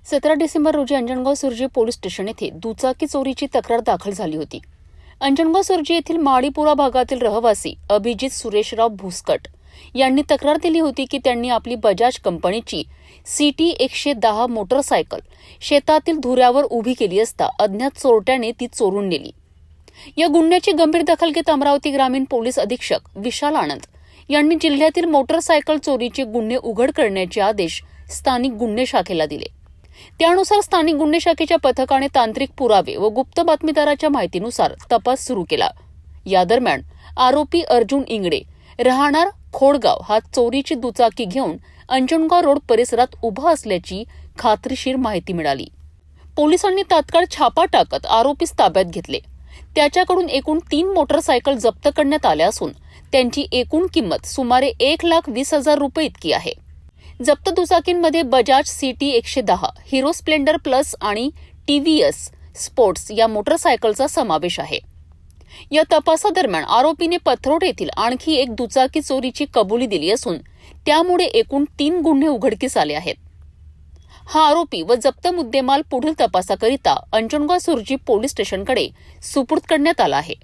17 डिसेंबर रोजी Anjangaon Surji police station येथे दुचाकी चोरीची तक्रार दाखल झाली होती. अंजनगाव सुर्जी येथील माडीपुरा भागातील रहिवासी अभिजित सुरेशराव भुसकट यांनी तक्रार दिली होती की त्यांनी आपली बजाज कंपनीची CT 110 मोटरसायकल शेतातील धुऱ्यावर उभी केली असता अज्ञात चोरट्याने ती चोरून नेली. या गुन्ह्याची गंभीर दखल घेत अमरावती ग्रामीण पोलीस अधीक्षक विशाल आनंद यांनी जिल्ह्यातील मोटरसायकल चोरीचे गुन्हे उघड करण्याचे आदेश स्थानिक गुन्हे शाखेला दिले. त्यानुसार स्थानिक गुन्हे शाखेच्या पथकाने तांत्रिक पुरावे व गुप्त बातमीदाराच्या माहितीनुसार तपास सुरू केला. या दरम्यान आरोपी अर्जुन इंगडे राहणार खोडगाव हा चोरीची दुचाकी घेऊन अंजनगाव रोड परिसरात उभा असल्याची खात्रीशीर माहिती मिळाली. पोलिसांनी तात्काळ छापा टाकत आरोपीस ताब्यात घेतले. त्याच्याकडून एकूण 3 मोटरसायकल जप्त करण्यात आल्या असून त्यांची एकूण किंमत सुमारे 1,20,000 रुपये इतकी आहे. जप्त दुचाकींमध्ये Bajaj CT 110, Hero splendor plus आणि TVS स्पोर्ट्स या मोटरसायकलचा समावेश आहे. या तपासादरम्यान आरोपीने पथरोड येथील आणखी एक दुचाकी चोरीची कबुली दिली असून त्यामुळे एकूण 3 गुन्हे उघडकीस आले आहेत. हा आरोपी व जप्त मुद्देमाल पुढील तपासाकरिता अंजनगाव सुर्जी पोलीस स्टेशनकडे सुपूर्द करण्यात आला आहे.